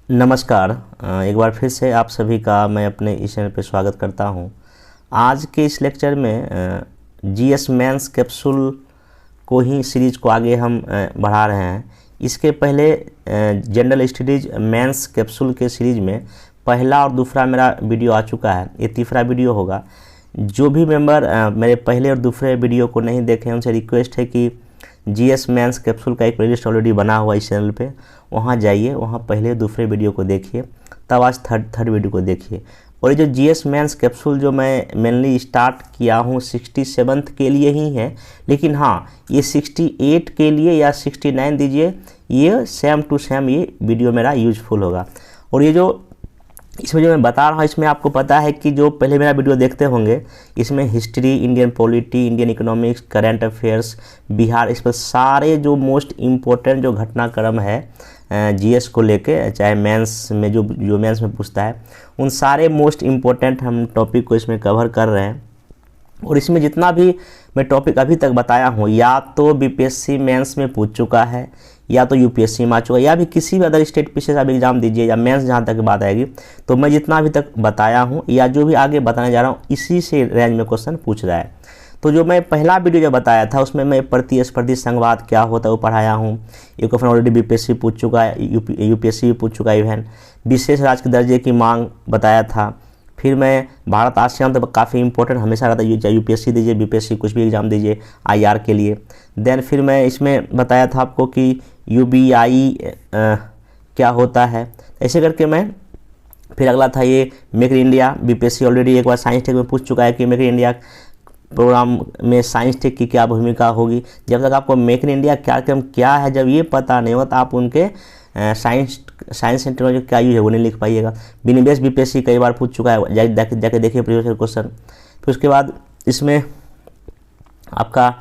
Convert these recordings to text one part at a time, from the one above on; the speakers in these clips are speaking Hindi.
नमस्कार। एक बार फिर से आप सभी का मैं अपने इस चैनल पर स्वागत करता हूं। आज के इस लेक्चर में जीएस मेंस कैप्सूल को ही सीरीज को आगे हम बढ़ा रहे हैं। इसके पहले जनरल स्टडीज मेंस कैप्सूल के सीरीज में पहला और दूसरा मेरा वीडियो आ चुका है, ये तीसरा वीडियो होगा। जो भी मेंबर मेरे पहले और दूसरे वीडियो को नहीं देखे उनसे रिक्वेस्ट है कि जीएस मेंस कैप्सूल का एक प्लेलिस्ट ऑलरेडी बना हुआ इस चैनल पे, वहाँ जाइए, वहाँ पहले दूसरे वीडियो को देखिए, तब आज थर्ड वीडियो को देखिए। और ये जो जीएस मेंस कैप्सूल जो मैं मेनली स्टार्ट किया हूँ 67th के लिए ही है, लेकिन हाँ ये 68 के लिए या 69 दीजिए, ये सेम टू सेम ये वीडियो मेरा यूजफुल होगा। और ये जो इसमें जो मैं बता रहा हूँ, इसमें आपको पता है कि जो पहले मेरा वीडियो देखते होंगे, इसमें history, Indian polity, Indian economics, current affairs, Bihar, इस पर सारे जो मोस्ट इम्पोर्टेंट जो घटनाक्रम है जीएस को लेके, चाहे मेंस में जो मेंस में पूछता है, उन सारे मोस्ट इम्पोर्टेंट हम टॉपिक को इसमें कवर कर रहे हैं। और इसमें जितना भी मैं टॉपिक अभी तक बताया हूँ, या तो बीपीएससी मेंस में पूछ चुका है, या तो यूपीएससी में आ चुका है, या भी किसी भी अदर स्टेट पीछे से आप एग्जाम दीजिए, या मेंस जहाँ तक बात आएगी, तो मैं जितना अभी तक बताया हूँ या जो भी आगे बताने जा रहा हूँ, इसी से रेंज में क्वेश्चन पूछ रहा है। तो जो मैं पहला वीडियो जो बताया था उसमें मैं प्रतिस्पर्धी संघवाद क्या होता है वो पढ़ाया हूँ। ये क्वेश्चन ऑलरेडी बीपीएससी पूछ चुका है, यूपीएससी भी पूछ चुका है इवन। विशेष राज्य के दर्जे की मांग बताया था। फिर मैं भारत आसियान तो काफ़ी इंपॉर्टेंट हमेशा रहता है, चाहे यूपीएससी दीजिए, बीपीएससी कुछ भी एग्जाम दीजिए आईआर के लिए। देन फिर मैं इसमें बताया था आपको कि यूबीआई क्या होता है, ऐसे करके मैं फिर अगला था ये make in India. BPSC already एक बार साइंस टेक में पूछ चुका है कि मेक इन इंडिया प्रोग्राम में साइंस टेक की क्या भूमिका होगी। जब तक आपको मेक इन इंडिया कार्यक्रम क्या है जब ये पता नहीं होगा, तो आप उनके साइंस एंड टेक्नोलॉजी क्या यूज है वो नहीं लिख पाइएगा। विनिवेश बीपीएससी कई बार पूछ चुका है, जाके देखिए प्रीवियस क्वेश्चन। फिर उसके बाद इसमें आपका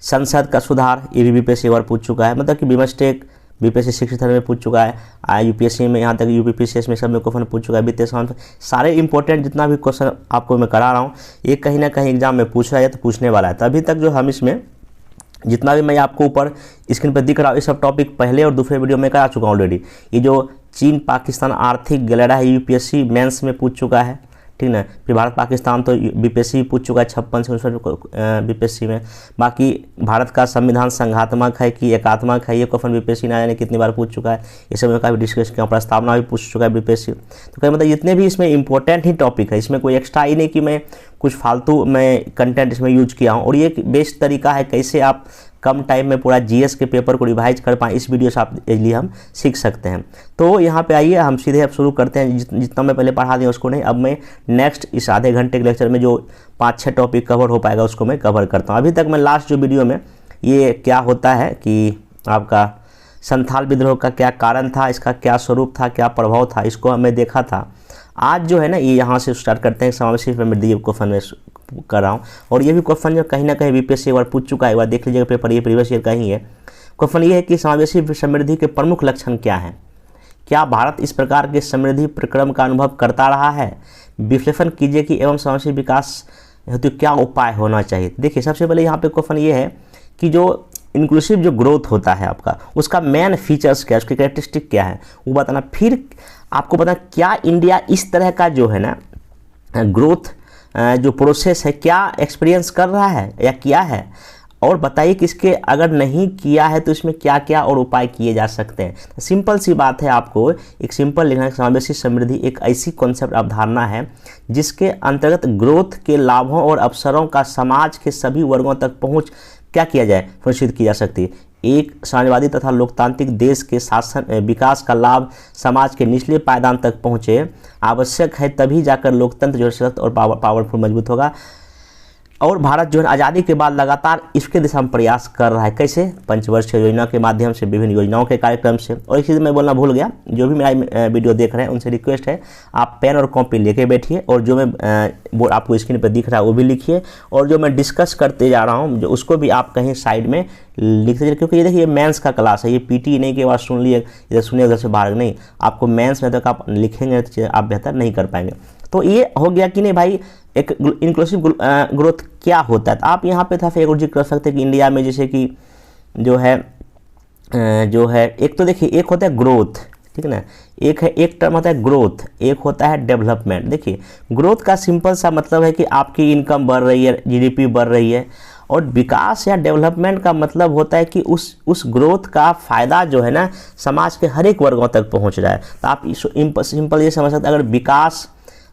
संसद का सुधार, ये भी बीपीएससी एक बार पूछ चुका है, मतलब कि बिमस्टेक बीपीएससी 63 में पूछ चुका है, यूपीएससी में, यहाँ तक यूपीपीसीएस में सब में क्वेश्चन पूछ चुका है। वित्तीय समाज सारे इंपॉर्टेंट जितना भी क्वेश्चन आपको मैं करा रहा हूँ, ये कहीं ना कहीं एग्जाम में पूछ रहा है तो पूछने वाला है। तो अभी तक जो हम इसमें जितना भी मैं आपको ऊपर स्क्रीन पर दिख रहा हूँ, ये सब टॉपिक पहले और दूसरे वीडियो में करा चुका हूँ ऑलरेडी। ये जो चीन पाकिस्तान आर्थिक गलेड़ा है, यूपीएससी मेंस में पूछ चुका है, ठीक ना। फिर भारत पाकिस्तान तो बीपीएससी पूछ चुका है 56 से 59 बीपीएससी में। बाकी भारत का संविधान संघात्मक है कि एकात्मक है, ये क्वेश्चन बीपीएससी ना जाने कितनी बार पूछ चुका है, ये सब में काफ़ी डिस्कस किया। प्रस्तावना भी पूछ चुका है बीपीएससी। तो कहीं मतलब जितने भी इसमें इंपॉर्टेंट ही टॉपिक है, इसमें कोई एक्स्ट्रा ही नहीं कि मैं कुछ फालतू मैं कंटेंट इसमें यूज किया हूँ। और ये एक बेस्ट तरीका है कैसे आप कम टाइम में पूरा जीएस के पेपर को रिवाइज कर पाएँ, इस वीडियो से आप इसलिए हम सीख सकते हैं। तो यहाँ पे आइए, हम सीधे अब शुरू करते हैं। जितना मैं पहले पढ़ा दिया उसको नहीं, अब मैं नेक्स्ट इस आधे घंटे के लेक्चर में जो 5-6 टॉपिक कवर हो पाएगा उसको मैं कवर करता हूँ। अभी तक मैं लास्ट जो वीडियो में ये क्या होता है कि आपका संथाल विद्रोह का क्या कारण था, इसका क्या स्वरूप था, क्या प्रभाव था, इसको मैं देखा था। आज जो है ना, ये यहाँ से स्टार्ट करते हैं। समावेशी समृद्धि क्वेश्चन में कर रहा हूँ, और ये भी क्वेश्चन जो कहीं ना कहीं बीपीएससी एक बार पूछ चुका है, एक बार देख लीजिएगा पेपर, ये प्रीवियस ईयर का ही है। क्वेश्चन ये है कि समावेशी समृद्धि के प्रमुख लक्षण क्या हैं, क्या भारत इस प्रकार के समृद्धि प्रक्रम का अनुभव करता रहा है, विश्लेषण कीजिए कि एवं समावेशी विकास हेतु क्या उपाय होना चाहिए। देखिए सबसे पहले यहाँ पे क्वेश्चन ये है कि जो इंक्लूसिव जो ग्रोथ होता है आपका, उसका मेन फीचर्स क्या है, उसके कैरेक्टरिस्टिक क्या है वो बताना। फिर आपको पता क्या इंडिया इस तरह का जो है ना ग्रोथ जो प्रोसेस है क्या एक्सपीरियंस कर रहा है या किया है, और बताइए कि इसके अगर नहीं किया है तो इसमें क्या क्या और उपाय किए जा सकते हैं। सिंपल सी बात है, आपको एक सिंपल लिखना है। समावेशी समृद्धि एक ऐसी कॉन्सेप्ट अवधारणा है जिसके अंतर्गत ग्रोथ के लाभों और अवसरों का समाज के सभी वर्गों तक पहुंच क्या किया जाए, सुनिश्चित की जा सकती है। एक समाजवादी तथा लोकतांत्रिक देश के शासन विकास का लाभ समाज के निचले पायदान तक पहुँचे आवश्यक है, तभी जाकर लोकतंत्र जो है सशक्त और पावरफुल मजबूत होगा। और भारत जो है आज़ादी के बाद लगातार इसके दिशा में प्रयास कर रहा है। कैसे? पंचवर्षीय योजना के माध्यम से, विभिन्न योजनाओं के कार्यक्रम से। और एक चीज़ मैं बोलना भूल गया, जो भी मेरा वीडियो देख रहे हैं उनसे रिक्वेस्ट है, आप पेन और कॉपी लेके बैठिए, और जो मैं वो आपको स्क्रीन पर दिख रहा है वो भी लिखिए, और जो मैं डिस्कस करते जा रहा हूँ जो उसको भी आप कहीं साइड में लिखते जाइए। क्योंकि ये देखिए मेंस का क्लास है, ये पीटी नहीं कि बात सुन लिए इधर सुनिए उधर से बाहर नहीं, आपको मेंस में तक आप लिखेंगे तो आप बेहतर नहीं कर पाएंगे। तो ये हो गया कि नहीं भाई, एक इंक्लूसिव ग्रोथ क्या होता है। तो आप यहाँ पे था फिर जिक्र कर सकते हैं कि इंडिया में जैसे कि जो है एक तो देखिए, एक होता है ग्रोथ, ठीक है ना। एक टर्म होता है ग्रोथ, एक होता है डेवलपमेंट। देखिए ग्रोथ का सिंपल सा मतलब है कि आपकी इनकम बढ़ रही है, जीडीपी बढ़ रही है, और विकास या डेवलपमेंट का मतलब होता है कि उस ग्रोथ का फ़ायदा जो है ना समाज के हर एक वर्गों तक पहुंच रहा है। तो आप सिंपल ये समझ सकते हैं, अगर विकास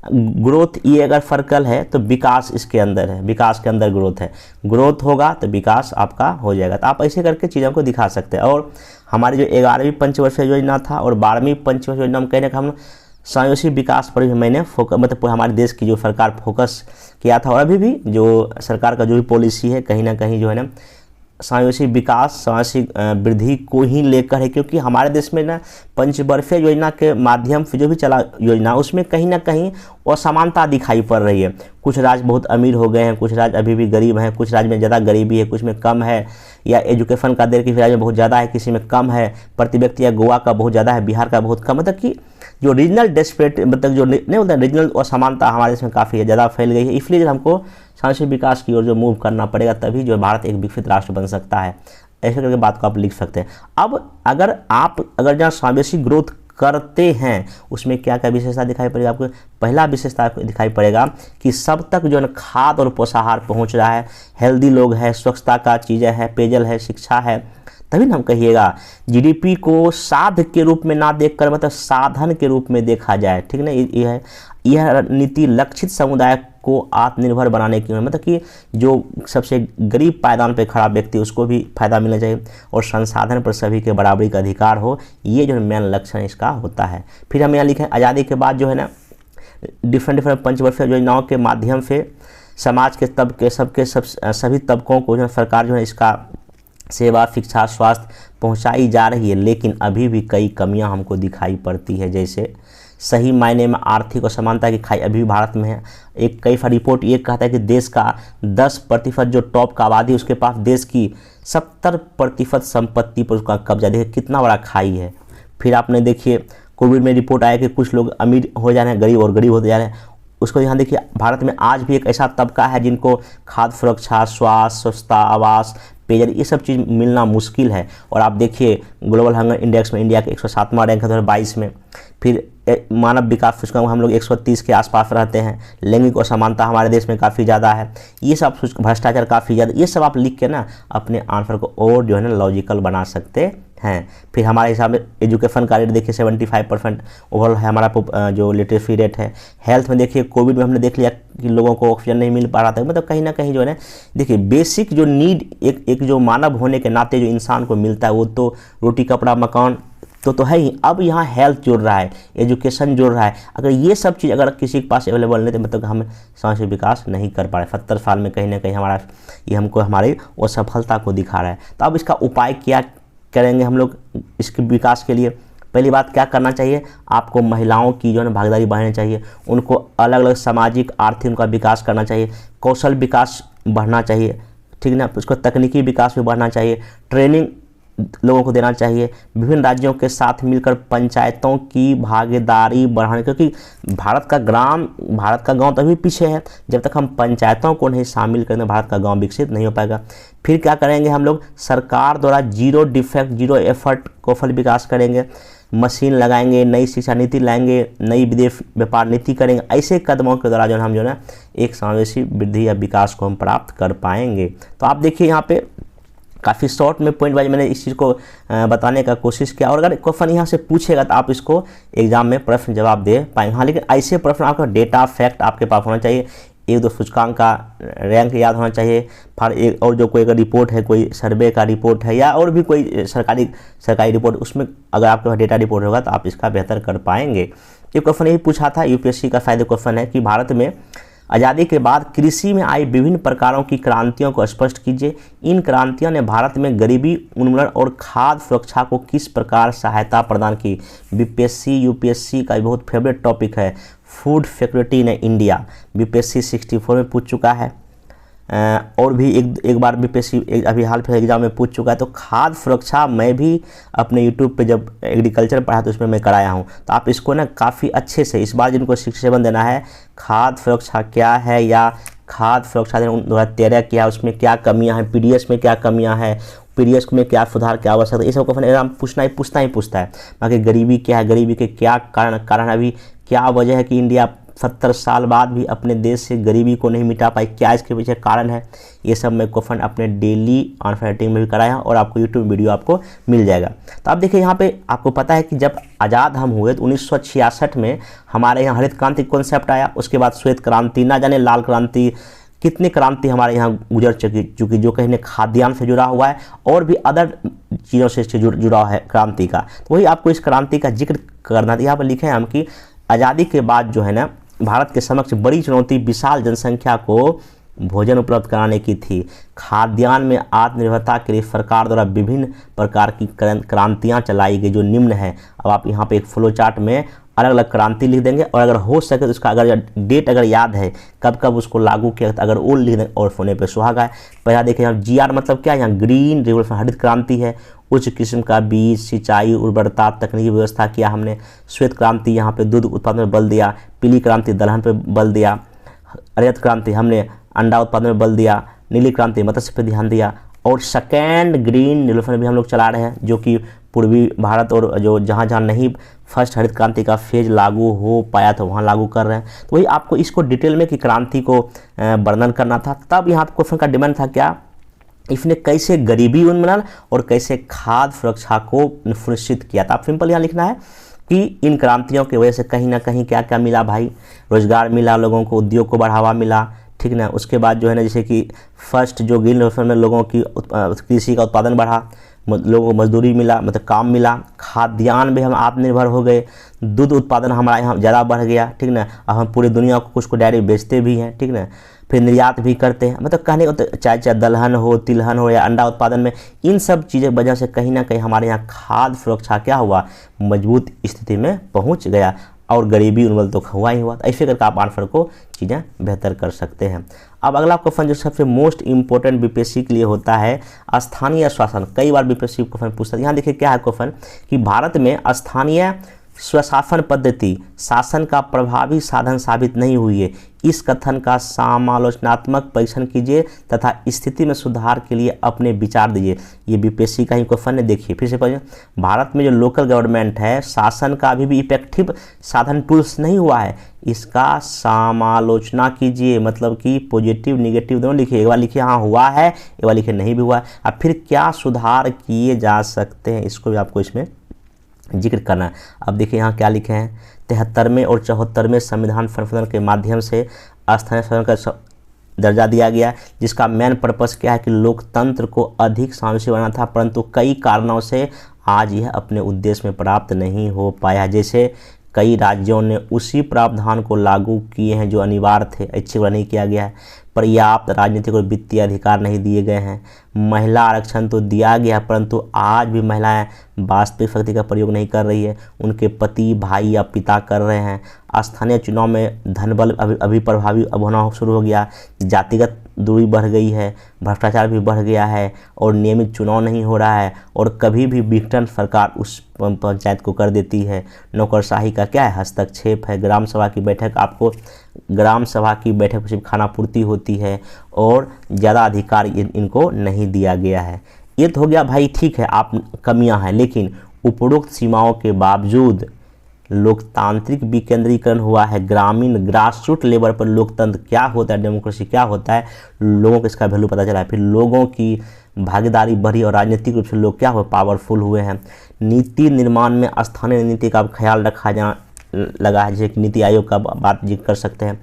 ग्रोथ ये अगर सर्कल है तो विकास इसके अंदर है, विकास के अंदर ग्रोथ है, ग्रोथ होगा तो विकास आपका हो जाएगा। तो आप ऐसे करके चीज़ों को दिखा सकते हैं। और हमारी जो 11वीं पंचवर्षीय योजना था और 12वीं पंचवर्षीय योजना में कहने का हम समावेशी विकास पर भी मैंने फोकस, मतलब हमारे देश की जो सरकार फोकस किया था, और अभी भी जो सरकार का जो भी पॉलिसी है कहीं ना कहीं जो है ना समावेशी विकास, समावेशी वृद्धि को ही लेकर है। क्योंकि हमारे देश में ना पंचवर्षीय योजना के माध्यम से जो भी चला योजना, उसमें कहीं ना कहीं असमानता दिखाई पड़ रही है। कुछ राज्य बहुत अमीर हो गए हैं, कुछ राज्य अभी भी गरीब हैं, कुछ राज्य में ज़्यादा गरीबी है, कुछ में कम है, या एजुकेशन का दर किसी राज्य में बहुत ज़्यादा है, किसी में कम है, प्रति व्यक्ति या गोवा का बहुत ज़्यादा है, बिहार का बहुत कम। मतलब कि जो रीजनल डिस्पेरिटी, मतलब जो नहीं होता रीजनल असमानता हमारे देश में काफ़ी ज़्यादा फैल गई है। इसलिए हमको सांस्कृतिक विकास की ओर जो मूव करना पड़ेगा, तभी जो भारत एक विकसित राष्ट्र बन सकता है। ऐसे करके बात को आप लिख सकते हैं। अब अगर जहाँ समावेशी ग्रोथ करते हैं उसमें क्या क्या विशेषता दिखाई पड़ेगा आपको। पहला विशेषता दिखाई पड़ेगा कि सब तक जो है खाद्य और पोषाहार पहुंच रहा है, हेल्दी लोग हैं, स्वच्छता का चीज़ें हैं, पेयजल है, शिक्षा है। तभी ना हम कहिएगा जीडीपी को साध के रूप में ना देखकर मतलब साधन के रूप में देखा जाए, ठीक है ना। यह नीति लक्षित समुदाय को आत्मनिर्भर बनाने की, मतलब कि जो सबसे गरीब पायदान पे खड़ा व्यक्ति उसको भी फायदा मिलना चाहिए, और संसाधन पर सभी के बराबरी का अधिकार हो, ये जो मेन लक्षण इसका होता है। फिर हम यहाँ लिखें आज़ादी के बाद जो है ना डिफरेंट पंचवर्षीय योजनाओं के माध्यम से समाज के तबके सभी तबकों को जो सरकार जो है इसका सेवा, शिक्षा, स्वास्थ्य पहुंचाई जा रही है। लेकिन अभी भी कई कमियां हमको दिखाई पड़ती है, जैसे सही मायने में आर्थिक असमानता की खाई अभी भी भारत में है। एक कई सारी रिपोर्ट ये कहता है कि देश का 10% जो टॉप का आबादी उसके पास देश की 70% संपत्ति पर उसका कब्जा। देखिए कितना बड़ा खाई है। फिर आपने देखिए कोविड में रिपोर्ट आया कि कुछ लोग अमीर हो जा रहे हैं, गरीब और गरीब होते जा रहे हैं। उसको यहाँ देखिए भारत में आज भी एक ऐसा तबका है जिनको खाद्य सुरक्षा, स्वास्थ्य, स्वच्छता, आवास, पेयजल ये सब चीज़ मिलना मुश्किल है। और आप देखिए ग्लोबल हंगर इंडेक्स में इंडिया के 107वां रैंक है 2022 में। फिर मानव विकास सूचकांक हम लोग 130 के आसपास रहते हैं। लैंगिक असमानता हमारे देश में काफ़ी ज़्यादा है। ये सब भ्रष्टाचार काफ़ी ज़्यादा, ये सब आप लिख के ना अपने आंसर को और जो है ना लॉजिकल बना सकते हैं। फिर हमारे हिसाब में एजुकेशन का रेट देखिए 75% ओवरऑल है हमारा जो लिटरेसी रेट है। हेल्थ में देखिए कोविड में हमने देख लिया कि लोगों को ऑक्सीजन नहीं मिल पा रहा था। मतलब कहीं ना कहीं जो है ना देखिए बेसिक जो नीड एक जो मानव होने के नाते जो इंसान को मिलता है वो तो रोटी, कपड़ा, मकान तो है ही। अब यहाँ हेल्थ जुड़ रहा है, एजुकेशन जुड़ रहा है। अगर ये सब चीज़ अगर किसी के पास अवेलेबल नहीं तो मतलब हम सांस्कृतिक विकास नहीं कर पा रहे। 70 साल में कहीं ना कहीं हमारा ये हमको हमारी असफलता को दिखा रहा है। तो अब इसका उपाय क्या करेंगे हम लोग इसके विकास के लिए। पहली बात क्या करना चाहिए, आपको महिलाओं की जो है ना भागीदारी बढ़ानी चाहिए, उनको अलग अलग सामाजिक आर्थिक उनका विकास करना चाहिए, कौशल विकास बढ़ना चाहिए, ठीक ना। उसको तकनीकी विकास भी बढ़ना चाहिए, ट्रेनिंग लोगों को देना चाहिए, विभिन्न राज्यों के साथ मिलकर पंचायतों की भागीदारी बढ़ाने, क्योंकि भारत का गांव तभी पीछे है जब तक हम पंचायतों को नहीं शामिल करेंगे भारत का गांव विकसित नहीं हो पाएगा। फिर क्या करेंगे हम लोग, सरकार द्वारा जीरो डिफेक्ट जीरो एफर्ट कौशल विकास करेंगे, मशीन लगाएंगे, नई शिक्षा नीति लाएंगे, नई विदेश व्यापार नीति करेंगे। ऐसे कदमों के द्वारा जो हम जो है एक समावेशी वृद्धि या विकास को हम प्राप्त कर पाएंगे। तो आप देखिए यहाँ पे काफ़ी शॉर्ट में पॉइंट वाइज मैंने इस चीज़ को बताने का कोशिश किया। और अगर क्वेश्चन यहाँ से पूछेगा तो आप इसको एग्जाम में प्रश्न जवाब दे पाएंगे। हाँ, लेकिन ऐसे प्रश्न आपका डेटा फैक्ट आपके पास होना चाहिए, एक दो सूचकांक का रैंक याद होना चाहिए, फिर एक और जो कोई अगर रिपोर्ट है, कोई सर्वे का रिपोर्ट है या और भी कोई सरकारी रिपोर्ट, उसमें अगर आपके पास डेटा रिपोर्ट होगा तो आप इसका बेहतर कर पाएंगे। ये क्वेश्चन यही पूछा था, यूपीएससी का शायद क्वेश्चन है कि भारत में आज़ादी के बाद कृषि में आई विभिन्न प्रकारों की क्रांतियों को स्पष्ट कीजिए। इन क्रांतियों ने भारत में गरीबी उन्मूलन और खाद्य सुरक्षा को किस प्रकार सहायता प्रदान की। बीपीएससी यूपीएससी का बहुत फेवरेट टॉपिक है food security in India. BPSC 64 में पूछ चुका है और भी एक बार बीपीएससी अभी हाल फिलहाल एग्जाम में पूछ चुका है। तो खाद्य सुरक्षा मैं भी अपने यूट्यूब पे जब एग्रीकल्चर पढ़ा तो उसमें मैं कराया हूँ। तो आप इसको ना काफ़ी अच्छे से इस बार जिनको 67 देना है, खाद्य सुरक्षा क्या है या खाद्य सुरक्षा 2013 किया, उसमें क्या कमियां हैं, पीडीएस में क्या कमियां हैं, पीरियड्स में क्या सुधार, क्या आवश्यकता, ये सब क्वेश्चन एग्जाम पूछता ही पूछता है। बाकी गरीबी क्या है, गरीबी के क्या कारण अभी क्या वजह है कि इंडिया 70 साल बाद भी अपने देश से गरीबी को नहीं मिटा पाई, क्या इसके पीछे कारण है, ये सब मैं क्वेश्चन अपने डेली ऑनफायर राइटिंग में भी कराया और आपको यूट्यूब वीडियो आपको मिल जाएगा। तो आप देखिए यहाँ पे आपको पता है कि जब आज़ाद हम हुए तो 1966 में हमारे यहाँ हरित क्रांति कॉन्सेप्ट आया, उसके बाद श्वेत क्रांति, ना जाने लाल क्रांति, कितनी क्रांति हमारे यहाँ गुजर चुकी जो कहीं न खाद्यान्न से जुड़ा हुआ है और भी अदर चीज़ों से जुड़ा है क्रांति का। तो वही आपको इस क्रांति का जिक्र करना था। यहाँ पर लिखे हैं हम कि आज़ादी के बाद जो है ना भारत के समक्ष बड़ी चुनौती विशाल जनसंख्या को भोजन उपलब्ध कराने की थी। खाद्यान्न में आत्मनिर्भरता के लिए सरकार द्वारा विभिन्न प्रकार की क्रांतियाँ चलाई गई जो निम्न है। अब आप यहाँ पे एक फ्लो चार्ट में अलग अलग क्रांति लिख देंगे और अगर हो सके तो उसका अगर डेट अगर याद है कब कब उसको लागू किया, अगर वो लिख देंगे और होने पे सुहागा है। पहला देखिए यहाँ GR मतलब क्या है, यहाँ ग्रीन रिवोल्यूशन हरित क्रांति है, उच्च किस्म का बीज, सिंचाई, उर्वरता, तकनीकी व्यवस्था किया हमने। श्वेत क्रांति यहाँ पे दूध उत्पादन में बल दिया। पीली क्रांति दलहन पे बल दिया। रजत क्रांति हमने अंडा उत्पादन में बल दिया। नीली क्रांति मत्स्य पे ध्यान दिया। और सेकेंड ग्रीन रिवोल्यूशन भी हम लोग चला रहे हैं जो कि पूर्वी भारत और जो जहाँ जहाँ नहीं फर्स्ट हरित क्रांति का फेज लागू हो पाया था वहाँ लागू कर रहे हैं। तो वही आपको इसको डिटेल में कि क्रांति को वर्णन करना था। तब यहाँ क्वेश्चन का डिमांड था क्या, इसने कैसे गरीबी उन्मूलन और कैसे खाद्य सुरक्षा को सुनिश्चित किया था। आप सिंपल यहाँ लिखना है कि इन क्रांतियों की वजह से कहीं ना कहीं क्या क्या मिला भाई, रोजगार मिला, लोगों को उद्योग को बढ़ावा मिला, ठीक ना। उसके बाद जो है ना जैसे कि फर्स्ट जो ग्रीन रिवोल्यूशन में लोगों की कृषि का उत्पादन बढ़ा, लोगों को मजदूरी मिला, मतलब काम मिला, खाद्यान्न भी हम आत्मनिर्भर हो गए, दूध उत्पादन हमारा यहाँ ज़्यादा बढ़ गया, ठीक ना। अब हम पूरी दुनिया को कुछ को डायरेक्ट बेचते भी हैं, ठीक ना, फिर निर्यात भी करते हैं। मतलब कहने को तो चाहे दलहन हो, तिलहन हो या अंडा उत्पादन में, इन सब चीज़ें वजह से कहीं ना कहीं हमारे यहाँ खाद्य सुरक्षा क्या हुआ, मजबूत स्थिति में पहुँच गया और गरीबी उन्मूलन तो हुआ ही हुआ। ऐसे करके आप आंसर को चीज़ें बेहतर कर सकते हैं। अब अगला क्वेश्चन जो सबसे मोस्ट इंपॉर्टेंट बीपीएससी के लिए होता है स्थानीय शासन। कई बार बीपीएससी क्वेश्चन पूछता है। यहाँ देखिए क्या है क्वेश्चन कि भारत में स्थानीय स्वशासन पद्धति शासन का प्रभावी साधन साबित नहीं हुई है। इस कथन का समालोचनात्मक परीक्षण कीजिए तथा स्थिति में सुधार के लिए अपने विचार दीजिए। ये बीपीएससी का ही क्वेश्चन है। देखिए फिर से पढ़िए, भारत में जो लोकल गवर्नमेंट है शासन का अभी भी इफेक्टिव साधन टूल्स नहीं हुआ है, इसका समालोचना कीजिए। मतलब कि पॉजिटिव निगेटिव दोनों लिखिए। एक बार लिखिए हाँ हुआ है, एक बार लिखिए नहीं भी हुआ है। अब फिर क्या सुधार किए जा सकते हैं इसको भी आपको इसमें जिक्र करना है। अब देखिए यहाँ क्या लिखे हैं, 73वें और 74वें संविधान संशोधन के माध्यम से स्थानीय स्वराज का दर्जा दिया गया, जिसका मेन पर्पस क्या है कि लोकतंत्र को अधिक समावेशी बनाना था, परंतु कई कारणों से आज यह अपने उद्देश्य में प्राप्त नहीं हो पाया। जैसे कई राज्यों ने उसी प्रावधान को लागू किए हैं जो अनिवार्य थे, इच्छित नहीं किया गया है। पर्याप्त राजनीतिक और वित्तीय अधिकार नहीं दिए गए हैं। महिला आरक्षण तो दिया गया परंतु आज भी महिलाएं वास्तविक शक्ति का प्रयोग नहीं कर रही है, उनके पति, भाई या पिता कर रहे हैं। स्थानीय चुनाव में धनबल अभी प्रभावी अब होना शुरू हो गया। जातिगत दूरी बढ़ गई है, भ्रष्टाचार भी बढ़ गया है और नियमित चुनाव नहीं हो रहा है और कभी भी विघटन सरकार उस पंचायत को कर देती है। नौकरशाही का क्या है, हस्तक्षेप है। ग्राम सभा की बैठक, आपको ग्राम सभा की बैठक में सिर्फ खानापूर्ति होती है और ज़्यादा अधिकार इनको नहीं दिया गया है। ये तो हो गया भाई, ठीक है आप कमियां हैं, लेकिन उपरोक्त सीमाओं के बावजूद लोकतांत्रिक विकेंद्रीकरण हुआ है। ग्रामीण ग्रासरूट लेवल पर लोकतंत्र क्या होता है, डेमोक्रेसी क्या होता है, लोगों को इसका वैल्यू पता चला है। फिर लोगों की भागीदारी बढ़ी और राजनीतिक रूप से लोग क्या हुए, पावरफुल हुए हैं। नीति निर्माण में स्थानीय नीति का ख्याल रखा जा लगा है, जैसे कि नीति आयोग का बात जिक्र कर सकते हैं।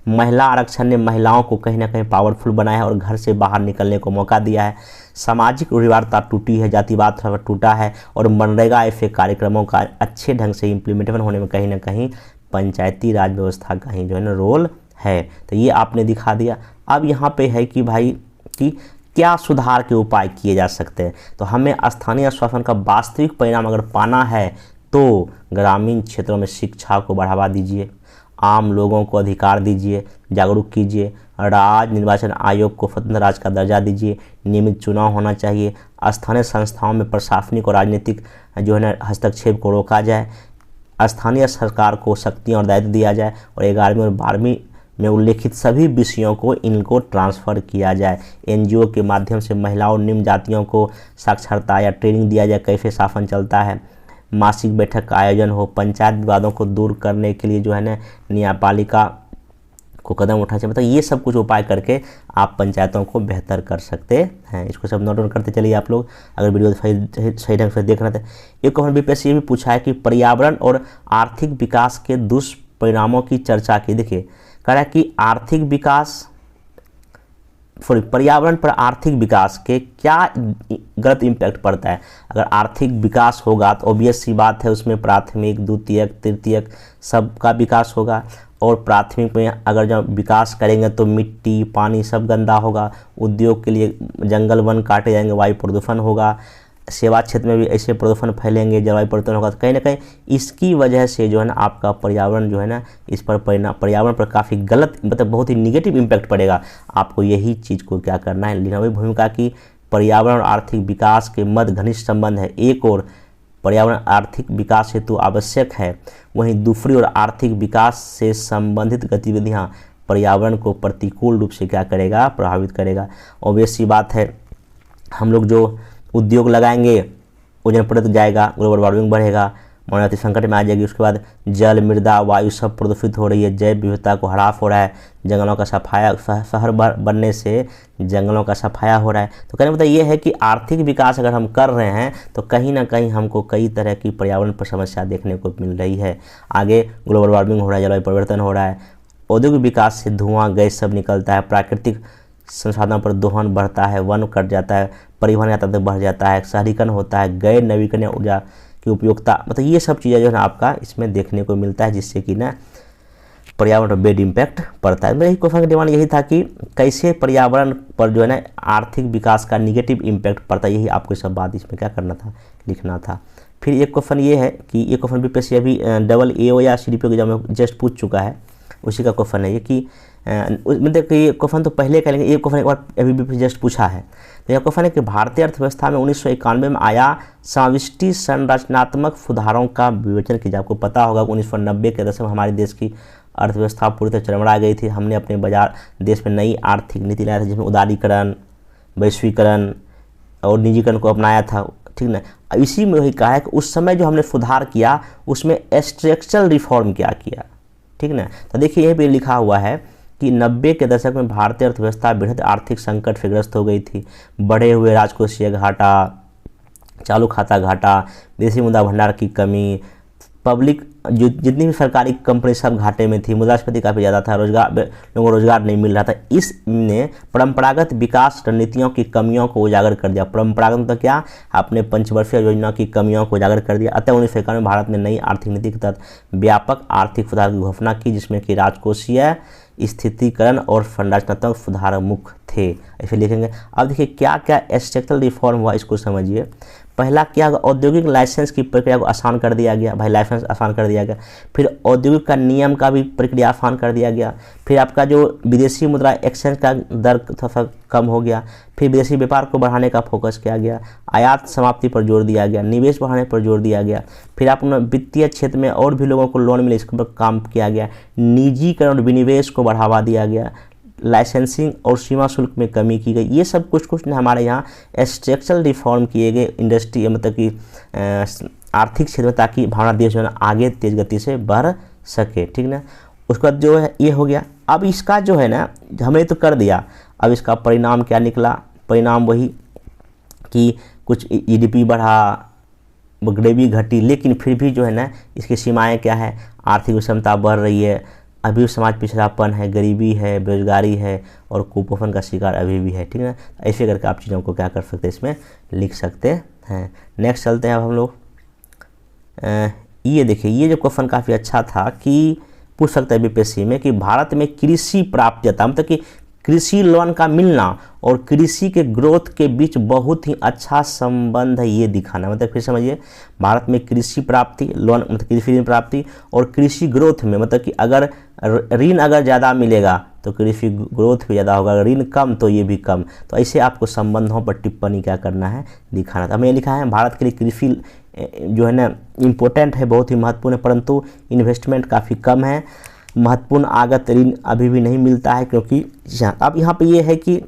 महिला आरक्षण ने महिलाओं को कहीं ना कहीं पावरफुल बनाया है और घर से बाहर निकलने को मौका दिया है। सामाजिक रूढ़िवादिता टूटी है, जातिवाद टूटा है और मनरेगा ऐसे कार्यक्रमों का अच्छे ढंग से इम्प्लीमेंटेशन होने में कहीं ना कहीं पंचायती राज व्यवस्था का ही जो है ना रोल है। तो ये आपने दिखा दिया। अब यहाँ पे है कि भाई कि क्या सुधार के उपाय किए जा सकते हैं। तो हमें स्थानीय शासन का वास्तविक परिणाम अगर पाना है तो ग्रामीण क्षेत्रों में शिक्षा को बढ़ावा दीजिए, आम लोगों को अधिकार दीजिए, जागरूक कीजिए, राज्य निर्वाचन आयोग को स्वतंत्र राज्य का दर्जा दीजिए, नियमित चुनाव होना चाहिए, स्थानीय संस्थाओं में प्रशासनिक और राजनीतिक जो है ना हस्तक्षेप को रोका जाए, स्थानीय सरकार को शक्तियाँ और दायित्व दिया जाए और 11वीं और 12वीं में उल्लेखित सभी विषयों को इनको ट्रांसफ़र किया जाए। एनजीओ के माध्यम से महिलाओं निम्न जातियों को साक्षरता या ट्रेनिंग दिया जाए, कैसे शासन चलता है। मासिक बैठक का आयोजन हो। पंचायत विवादों को दूर करने के लिए जो है ना न्यायपालिका को कदम उठाना चाहिए। मतलब ये सब कुछ उपाय करके आप पंचायतों को बेहतर कर सकते हैं। इसको सब नोट डाउन करते चलिए आप लोग, अगर वीडियो सही ढंग से देखना था। एक क्वेश्चन बीपीएससी ये भी पूछा है कि पर्यावरण और आर्थिक विकास के दुष्परिणामों की चर्चा की। देखिए कह रहा है कि आर्थिक विकास पर्यावरण पर आर्थिक विकास के क्या गलत इम्पैक्ट पड़ता है। अगर आर्थिक विकास होगा तो ऑब्वियस सी बात है उसमें प्राथमिक, द्वितीयक, तृतीयक सबका विकास होगा। और प्राथमिक में अगर जब विकास करेंगे तो मिट्टी, पानी सब गंदा होगा। उद्योग के लिए जंगल वन काटे जाएंगे, वायु प्रदूषण होगा। सेवा क्षेत्र में भी ऐसे प्रदूषण फैलेंगे, जलवायु परिवर्तन होगा। तो कहीं ना कहीं इसकी वजह से जो है ना आपका पर्यावरण जो है ना इस पर पर्यावरण पर काफ़ी गलत, मतलब बहुत ही निगेटिव इम्पैक्ट पड़ेगा। आपको यही चीज़ को क्या करना है, लिखना। भूमिका की पर्यावरण और आर्थिक विकास के मध्य घनिष्ठ संबंध है। एक और पर्यावरण आर्थिक विकास हेतु आवश्यक है, वहीं दूसरी ओर आर्थिक विकास से संबंधित गतिविधियां पर्यावरण को प्रतिकूल रूप से क्या करेगा, प्रभावित करेगा। ऑब्वियस सी बात है, हम लोग जो उद्योग लगाएंगे ओजन परत जाएगा, ग्लोबल वार्मिंग बढ़ेगा, मानवता संकट में आ जाएगी। उसके बाद जल, मृदा, वायु सब प्रदूषित हो रही है, जैव विविधता को ह्रास हो रहा है, जंगलों का सफाया, शहर बनने से जंगलों का सफाया हो रहा है। तो कहने का मतलब ये है कि आर्थिक विकास अगर हम कर रहे हैं तो कहीं ना कहीं हमको कई तरह की पर्यावरण पर समस्या देखने को मिल रही है। आगे ग्लोबल वार्मिंग हो रहा है, जलवायु परिवर्तन हो रहा है, औद्योगिक विकास से धुआं, गैस सब निकलता है, प्राकृतिक संसाधनों पर दोहन बढ़ता है, वन कट जाता है, परिवहन यातायात बढ़ जाता है, शहरीकरण होता है, गैर नवीकरणीय ऊर्जा की उपयोगिता, मतलब ये सब चीज़ें जो है ना आपका इसमें देखने को मिलता है, जिससे कि ना पर्यावरण पर बेड इम्पैक्ट पड़ता है। मेरा क्वेश्चन का डिमांड यही था कि कैसे पर्यावरण पर जो है ना आर्थिक विकास का निगेटिव इम्पैक्ट पड़ता है, यही आपको सब बात इसमें क्या करना था, लिखना था। फिर एक क्वेश्चन ये है कि ये क्वेश्चन बीपीएससी अभी डबल AO या CDPO एग्जाम में जस्ट पूछ चुका है, उसी का क्वेश्चन है ये कि मतलब कि ये क्वेश्चन तो पहले करेंगे, ये क्वेश्चन एक बार अभी जस्ट पूछा है। तो यह क्वेश्चन है कि भारतीय अर्थव्यवस्था में 1991 में आया समाविष्टि संरचनात्मक सुधारों का विवेचन कीजिए। आपको पता होगा 1990 के दशक में हमारे देश की अर्थव्यवस्था पूरी तरह चरमरा गई थी। हमने अपने बाजार देश में नई आर्थिक नीति लाया था, जिसमें उदारीकरण, वैश्वीकरण और निजीकरण को अपनाया था, ठीक ना। इसी में वही कहा है कि उस समय जो हमने सुधार किया उसमें स्ट्रक्चरल रिफॉर्म क्या किया, ठीक ना। तो देखिए यहीं पे लिखा हुआ है कि 90 के दशक में भारतीय अर्थव्यवस्था बृहद आर्थिक संकट से ग्रस्त हो गई थी। बढ़े हुए राजकोषीय घाटा, चालू खाता घाटा, विदेशी मुद्रा भंडार की कमी, पब्लिक जो जितनी भी सरकारी कंपनी सब घाटे में थी, मुद्रास्फीति काफ़ी ज़्यादा था, लोगों को रोजगार नहीं मिल रहा था। इसने परंपरागत विकास रणनीतियों की कमियों को उजागर कर दिया। परंपरागत मतलब क्या, आपने पंचवर्षीय योजना की कमियों को उजागर कर दिया। अतः 1991 में भारत ने नई आर्थिक नीति के तहत व्यापक आर्थिक सुधार की घोषणा की, जिसमें कि राजकोषीय स्थितीकरण और संरचनात्मक सुधार मुख्य थे, ऐसे लिखेंगे। अब देखिए क्या क्या स्ट्रक्चरल रिफॉर्म हुआ, इसको समझिए। पहला क्या होगा, औद्योगिक लाइसेंस की प्रक्रिया को आसान कर दिया गया, भाई लाइसेंस आसान कर दिया गया। फिर औद्योगिक का नियम का भी प्रक्रिया आसान कर दिया गया। फिर आपका जो विदेशी मुद्रा एक्सचेंज का दर थोड़ा सा कम हो गया। फिर विदेशी व्यापार को बढ़ाने का फोकस किया गया, आयात समाप्ति पर जोर दिया गया, निवेश बढ़ाने पर जोर दिया गया। फिर आपने वित्तीय क्षेत्र में और भी लोगों को लोन मिले, इसके ऊपर काम किया गया। निजीकरण और विनिवेश को बढ़ावा दिया गया, लाइसेंसिंग और सीमा शुल्क में कमी की गई। ये सब कुछ ना हमारे यहाँ स्ट्रक्चरल रिफॉर्म किए गए इंडस्ट्री, मतलब कि आर्थिक क्षेत्र में, ताकि हमारा देश जो है ना आगे तेज गति से बढ़ सके, ठीक ना। उसके बाद जो है ये हो गया। अब इसका जो है ना हमने तो कर दिया, अब इसका परिणाम क्या निकला, परिणाम वही कि कुछ GDP बढ़ा, गरीबी घटी, लेकिन फिर भी जो है ना इसकी सीमाएँ क्या है, आर्थिक विषमता बढ़ रही है, अभी भी समाज पिछड़ापन है, गरीबी है, बेरोजगारी है और कुपोषण का शिकार अभी भी है, ठीक है। ऐसे करके आप चीज़ों को क्या कर सकते हैं, इसमें लिख सकते हैं। नेक्स्ट चलते हैं अब हम लोग। ये देखिए, ये जो क्वेश्चन काफ़ी अच्छा था कि पूछ सकते हैं बीपीएससी में कि भारत में कृषि प्राप्यता, मतलब कि कृषि लोन का मिलना और कृषि के ग्रोथ के बीच बहुत ही अच्छा संबंध है, ये दिखाना। मतलब फिर समझिए, भारत में कृषि प्राप्ति लोन, मतलब कृषि ऋण प्राप्ति और कृषि ग्रोथ में, मतलब कि अगर ऋण अगर ज़्यादा मिलेगा तो कृषि ग्रोथ भी ज़्यादा होगा, अगर ऋण कम तो ये भी कम। तो ऐसे आपको संबंधों पर टिप्पणी क्या करना है, दिखाना। तो हमें लिखा है भारत के लिए कृषि जो है ना इम्पोर्टेंट है, बहुत ही महत्वपूर्ण है, परंतु इन्वेस्टमेंट काफ़ी कम है। महत्वपूर्ण आगत ऋण अभी भी नहीं मिलता है, क्योंकि अब यहाँ पे ये है कि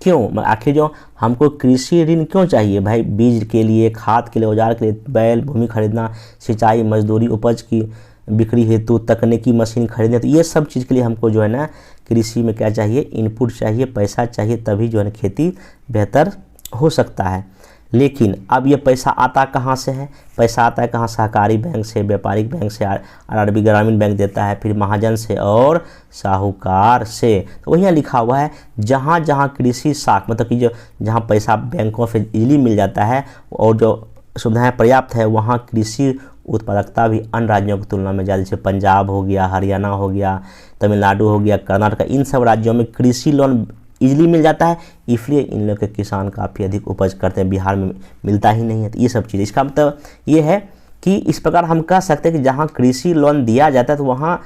क्यों, आखिर जो हमको कृषि ऋण क्यों चाहिए भाई? बीज के लिए, खाद के लिए, औजार के लिए, बैल, भूमि खरीदना, सिंचाई, मजदूरी, उपज की बिक्री हेतु, तकनीकी मशीन खरीदने, तो ये सब चीज़ के लिए हमको जो है ना कृषि में क्या चाहिए? इनपुट चाहिए, पैसा चाहिए, तभी जो है ना खेती बेहतर हो सकता है। लेकिन अब ये पैसा आता कहाँ से है? पैसा आता है कहाँ? सहकारी बैंक से, व्यापारिक बैंक से, आरआरबी ग्रामीण बैंक देता है, फिर महाजन से और साहूकार से। तो वही लिखा हुआ है, जहाँ जहाँ कृषि साख, मतलब कि जो जहाँ पैसा बैंकों से इजीली मिल जाता है और जो सुविधाएं पर्याप्त है, वहाँ कृषि उत्पादकता भी अन्य राज्यों की तुलना में ज़्यादा, जैसे पंजाब हो गया, हरियाणा हो गया, तमिलनाडु हो गया, कर्नाटक, इन सब राज्यों में कृषि लोन इजीली मिल जाता है, इसलिए इन लोग के किसान काफ़ी अधिक उपज करते हैं। बिहार में मिलता ही नहीं है। तो ये सब चीज़, इसका मतलब ये है कि इस प्रकार हम कह सकते हैं कि जहाँ कृषि लोन दिया जाता है तो वहाँ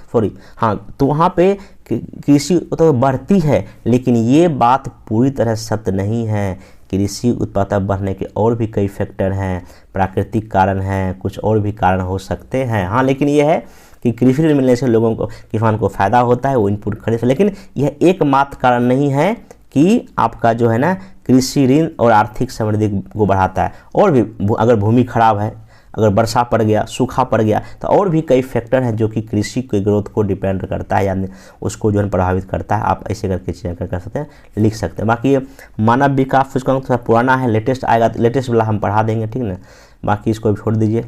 तो वहाँ पे कृषि तो बढ़ती है, लेकिन ये बात पूरी तरह सत्य नहीं है। कृषि उत्पादकता बढ़ने के और भी कई फैक्टर हैं, प्राकृतिक कारण हैं, कुछ और भी कारण हो सकते हैं। लेकिन ये है कि कृषि ऋण मिलने से लोगों को, किसान को फ़ायदा होता है, वो इनपुट खरीद से, लेकिन यह एकमात्र कारण नहीं है कि आपका जो है ना कृषि ऋण और आर्थिक समृद्धि को बढ़ाता है। और भी, अगर भूमि खराब है, अगर वर्षा पड़ गया, सूखा पड़ गया, तो और भी कई फैक्टर हैं जो कि कृषि के ग्रोथ को डिपेंड करता है, यानी उसको जो है प्रभावित करता है। आप ऐसे करके चेक कर सकते हैं, लिख सकते हैं। बाकी ये मानव विकास सूचकांक थोड़ा पुराना है, लेटेस्ट आएगा, लेटेस्ट वाला हम पढ़ा देंगे, ठीक ना। बाकी इसको भी छोड़ दीजिए।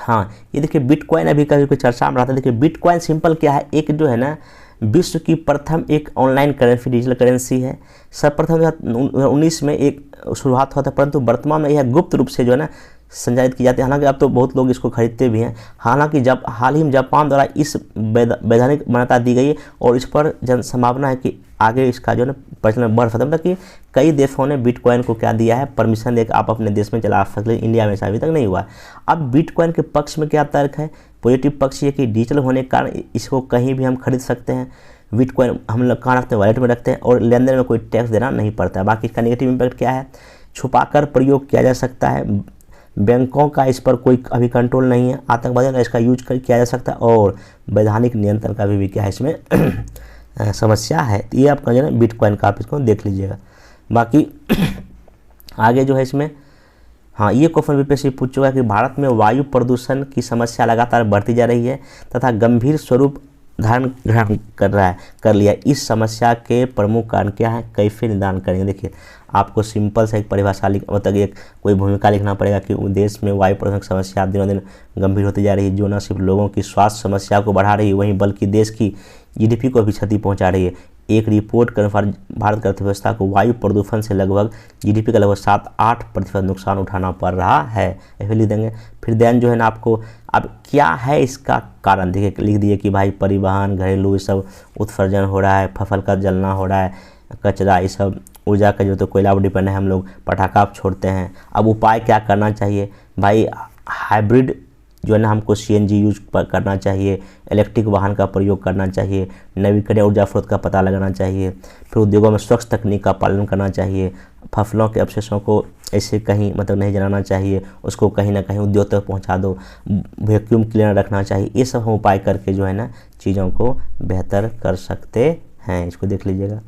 ये देखिए बिटकॉइन अभी कभी कोई चर्चा में रहा था। देखिए बिटकॉइन सिंपल क्या है, एक जो है ना विश्व की प्रथम एक ऑनलाइन करेंसी, डिजिटल करेंसी है। सर्वप्रथम 2019 में एक शुरुआत हुआ था, परंतु वर्तमान में यह गुप्त रूप से जो है ना संचालित की जाती है। हालांकि अब तो बहुत लोग इसको खरीदते भी हैं। हालांकि जब हाल ही में जापान द्वारा इस वैधानिक मान्यता दी गई है और इस पर जन संभावना है कि आगे इसका जो है ना प्रचलन बढ़ सकता है। मतलब कि कई देशों ने बिटकॉइन को क्या दिया है, परमिशन देकर आप अपने देश में चला सकते हैं। इंडिया में ऐसा अभी तक नहीं हुआ। अब बिटकॉइन के पक्ष में क्या तर्क है? पॉजिटिव पक्ष ये कि डिजिटल होने के कारण इसको कहीं भी हम खरीद सकते हैं। बिटकॉइन हम लोग कहाँ रखते हैं? वॉलेट में रखते हैं और लेन देन में कोई टैक्स देना नहीं पड़ता है। बाकी इसका नेगेटिव इम्पैक्ट क्या है? छुपाकर प्रयोग किया जा सकता है, बैंकों का इस पर कोई अभी कंट्रोल नहीं है, आतंकवादियों का इसका यूज किया जा सकता है और वैधानिक नियंत्रण का भी क्या है इसमें समस्या है। तो ये आपका जो है बिटकॉइन का आप इसको देख लीजिएगा। बाकी आगे जो है इसमें ये क्वेश्चन यूपीएससी पूछ चुका है कि भारत में वायु प्रदूषण की समस्या लगातार बढ़ती जा रही है तथा गंभीर स्वरूप धारण ग्रहण कर लिया। इस समस्या के प्रमुख कारण क्या है, कैसे निदान करेंगे? देखिए आपको सिंपल से एक परिभाषा मतलब एक कोई भूमिका लिखना पड़ेगा कि देश में वायु प्रदूषण की समस्या दिनों दिन गंभीर होती जा रही है, जो न सिर्फ लोगों की स्वास्थ्य समस्या को बढ़ा रही है, वहीं बल्कि देश की जीडीपी को भी क्षति पहुंचा रही है। एक रिपोर्ट के अनुसार भारत की अर्थव्यवस्था को वायु प्रदूषण से लगभग जीडीपी का लगभग 7-8% नुकसान उठाना पड़ रहा है। ऐसे लिख देंगे। फिर देन जो है ना आपको अब क्या है इसका कारण, देखिए लिख दिए कि भाई परिवहन, घरेलू ये सब उत्सर्जन हो रहा है, फसल का जलना हो रहा है, कचरा, ये सब ऊर्जा का जो तो कोयला पर डिपेंड है, हम लोग पटाखा छोड़ते हैं। अब उपाय क्या करना चाहिए भाई? हाइब्रिड जो है ना हमको सीएनजी यूज करना चाहिए, इलेक्ट्रिक वाहन का प्रयोग करना चाहिए, नवीकरणीय ऊर्जा स्रोत का पता लगाना चाहिए, फिर उद्योगों में स्वच्छ तकनीक का पालन करना चाहिए, फसलों के अवशेषों को ऐसे कहीं मतलब नहीं जलाना चाहिए, उसको कहीं ना कहीं उद्योग तक पहुंचा दो, वैक्यूम क्लीनर रखना चाहिए। ये सब हम उपाय करके जो है ना चीज़ों को बेहतर कर सकते हैं। इसको देख लीजिएगा।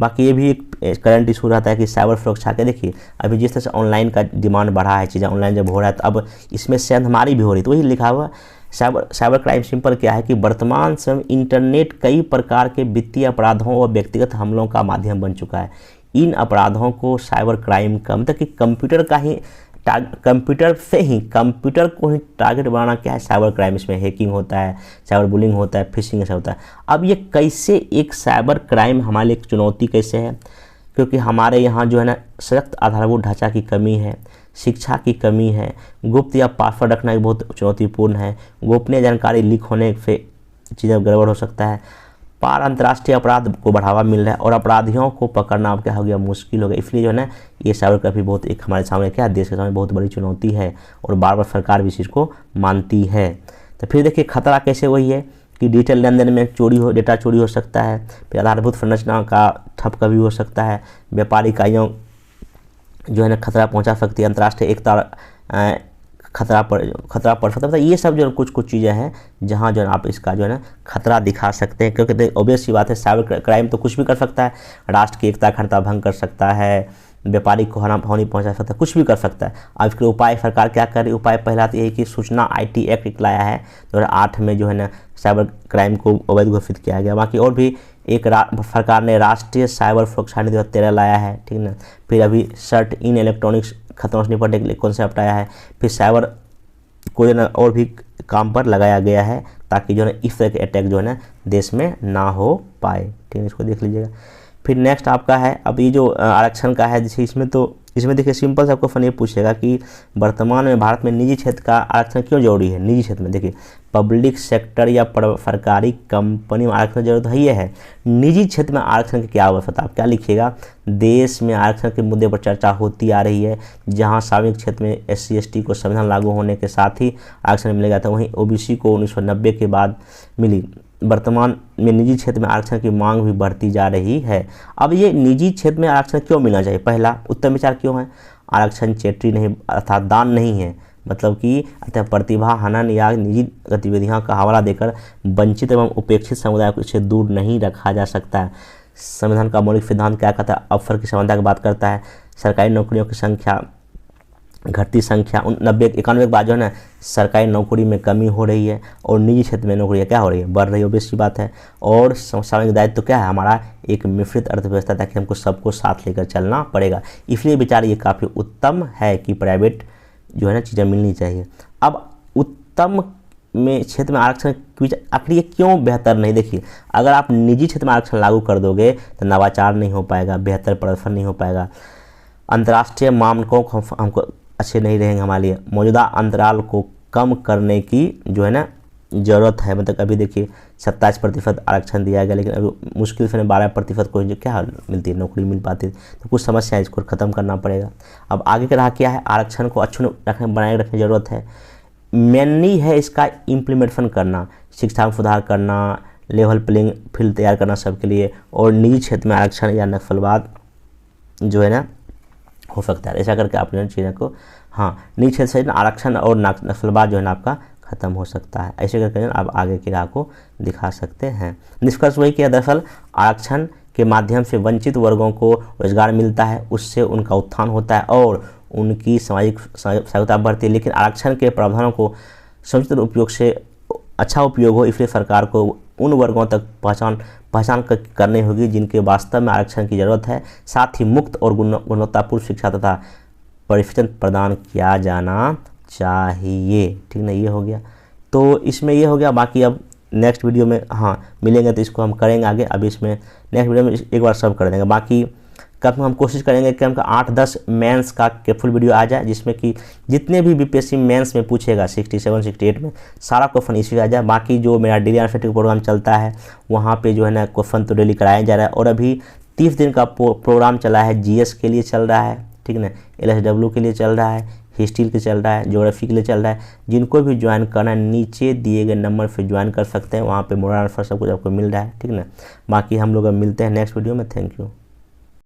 बाकी ये भी एक करंट इशू रहता है कि साइबर सुरक्षा के, देखिए अभी जिस तरह से ऑनलाइन का डिमांड बढ़ा है, चीज़ें ऑनलाइन जब हो रहा है तो अब इसमें सेंध हमारी भी हो रही है। तो वही लिखा हुआ साइबर क्राइम सिंपल क्या है कि वर्तमान समय इंटरनेट कई प्रकार के वित्तीय अपराधों और व्यक्तिगत हमलों का माध्यम बन चुका है। इन अपराधों को साइबर क्राइम का मतलब कि कंप्यूटर को ही टारगेट बनाना क्या है, साइबर क्राइम। इसमें हैकिंग होता है, साइबर बुलिंग होता है, फिशिंग ऐसा होता है। अब ये कैसे एक साइबर क्राइम हमारे लिए एक चुनौती कैसे है? क्योंकि हमारे यहाँ जो है ना सख्त आधारभूत ढांचा की कमी है, शिक्षा की कमी है, गुप्त या पासवर्ड रखना भी बहुत चुनौतीपूर्ण है, गोपनीय जानकारी लीक होने से चीज़ें गड़बड़ हो सकता है, पार अंतर्राष्ट्रीय अपराध को बढ़ावा मिल रहा है और अपराधियों को पकड़ना अब क्या हो गया, मुश्किल हो गया। इसलिए जो है ना ये साइबर क्राइम भी बहुत एक हमारे सामने क्या देश के सामने बहुत बड़ी चुनौती है और बार बार सरकार भी इस चीज़ को मानती है। तो फिर देखिए खतरा कैसे वही है कि डिजिटल लेन देन में डेटा चोरी हो सकता है, फिर आधारभूत संरचना का ठप कभी हो सकता है, व्यापारिक इकाइयों जो है ना खतरा पहुँचा सकती है, अंतर्राष्ट्रीय एकता खतरा पड़ सकता है। मतलब ये सब जो कुछ कुछ चीज़ें हैं जहाँ जो है आप इसका जो है ना खतरा दिखा सकते हैं, क्योंकि ऑब्वियस सी बात है साइबर क्राइम तो कुछ भी कर सकता है, राष्ट्र की एकता अखंडता भंग कर सकता है, व्यापारिक को हानि पहुंचा सकता है, कुछ भी कर सकता है। अब इसके उपाय सरकार क्या कर रही है? उपाय पहला तो यही कि सूचना IT एक्ट लाया है 2008 में, जो है ना साइबर क्राइम को अवैध घोषित किया गया। बाकी और भी एक सरकार ने राष्ट्रीय साइबर सुरक्षा नीति 2013 लाया है, ठीक ना। फिर अभी सर्ट इन इलेक्ट्रॉनिक्स खतरों से निपटने के लिए कॉन्सेप्ट आया है। फिर साइबर को जो है और भी काम पर लगाया गया है ताकि जो है इस तरह के अटैक जो है ना देश में ना हो पाए, ठीक है। इसको देख लीजिएगा। फिर नेक्स्ट आपका है, अब ये जो आरक्षण का है, जैसे इसमें देखिए सिंपल से आपको फन ये पूछेगा कि वर्तमान में भारत में निजी क्षेत्र का आरक्षण क्यों जरूरी है। निजी क्षेत्र में देखिए पब्लिक सेक्टर या सरकारी कंपनी में आरक्षण की जरूरत है। निजी क्षेत्र में आरक्षण की क्या आवश्यकता, आप क्या लिखिएगा? देश में आरक्षण के मुद्दे पर चर्चा होती आ रही है, जहां सार्वजनिक क्षेत्र में SC ST को संविधान लागू होने के साथ ही आरक्षण मिलेगा था, वहीं OBC को 1990 के बाद मिली। वर्तमान में निजी क्षेत्र में आरक्षण की मांग भी बढ़ती जा रही है। अब ये निजी क्षेत्र में आरक्षण क्यों मिलना चाहिए? पहला उत्तम विचार क्यों है? आरक्षण चेट्री नहीं अर्थात दान नहीं है, मतलब कि अतः प्रतिभा हनन या निजी गतिविधियों का हवाला देकर वंचित एवं उपेक्षित समुदाय को इससे दूर नहीं रखा जा सकता है। संविधान का मौलिक सिद्धांत क्या कहता है? अवसर की समानता की बात करता है। सरकारी नौकरियों की संख्या घटती संख्या 91 के बाद जो है ना सरकारी नौकरी में कमी हो रही है और निजी क्षेत्र में नौकरियाँ क्या हो रही है? बढ़ रही है, ऑब्वियस सी बात है। और सामाजिक दायित्व तो क्या है हमारा? एक मिश्रित अर्थव्यवस्था, ताकि हमको सबको साथ लेकर चलना पड़ेगा। इसलिए विचार ये काफ़ी उत्तम है कि प्राइवेट जो है ना चीज़ें मिलनी चाहिए। अब उत्तम में क्षेत्र में आरक्षण आखिर ये क्यों बेहतर नहीं? देखिए अगर आप निजी क्षेत्र में आरक्षण लागू कर दोगे तो नवाचार नहीं हो पाएगा, बेहतर प्रदर्शन नहीं हो पाएगा, अंतर्राष्ट्रीय मानकों को हमको अच्छे नहीं रहेंगे हमारे लिए। मौजूदा अंतराल को कम करने की जो है ना ज़रूरत है। मतलब अभी देखिए 27% आरक्षण दिया गया, लेकिन अभी मुश्किल से 12% को जो क्या मिलती है, नौकरी मिल पाती है। तो कुछ समस्या है, इसको ख़त्म करना पड़ेगा। अब आगे का रहा क्या है? आरक्षण को अच्छे बनाए रखने की ज़रूरत है। मेनली है इसका इम्प्लीमेंटेशन करना, शिक्षा में सुधार करना, लेवल प्लेइंग फील्ड तैयार करना सबके लिए, और निजी क्षेत्र में आरक्षण या नक्सलवाद जो है ना हो सकता है। ऐसा करके आप जो चीज़ों को निजी क्षेत्र से आरक्षण और नक्सलवाद जो है ना आपका खत्म हो सकता है। ऐसे करके आप आगे की राह को दिखा सकते हैं। निष्कर्ष वही किया, दरअसल आरक्षण के माध्यम से वंचित वर्गों को रोजगार मिलता है, उससे उनका उत्थान होता है और उनकी सामाजिक सहायता बढ़ती है। लेकिन आरक्षण के प्रावधानों को समुचित उपयोग से अच्छा उपयोग हो, इसलिए सरकार को उन वर्गों तक पहचान करनी होगी जिनके वास्तव में आरक्षण की ज़रूरत है। साथ ही मुक्त और गुणवत्तापूर्ण शिक्षा तथा परिवेशन प्रदान किया जाना चाहिए, ठीक ना। ये हो गया, तो इसमें ये हो गया। बाकी अब नेक्स्ट वीडियो में मिलेंगे तो इसको हम करेंगे आगे। अभी इसमें नेक्स्ट वीडियो में एक बार सब कर देंगे। बाकी कब हम कोशिश करेंगे कि हमका 8-10 मेंस का फुल वीडियो आ जाए, जिसमें कि जितने भी BPSC मेंस में पूछेगा 67-68 में सारा क्वेश्चन इसी आ जाए। बाकी जो मेरा डेली आंसर प्रोग्राम चलता है वहाँ पे जो है ना क्वेश्चन तो डेली कराया जा रहा है, और अभी 30 दिन का प्रोग्राम चला है। GS के लिए चल रहा है, ठीक ना, LSW के लिए चल रहा है, हिस्ट्री के चल रहा है, ज्योग्राफी के लिए चल रहा है। जिनको भी ज्वाइन करना है नीचे दिए गए नंबर पे ज्वाइन कर सकते हैं, वहाँ पे मोरल आंसर सब कुछ आपको मिल रहा है, ठीक ना। बाकी हम लोग अब मिलते हैं नेक्स्ट वीडियो में। Thank you.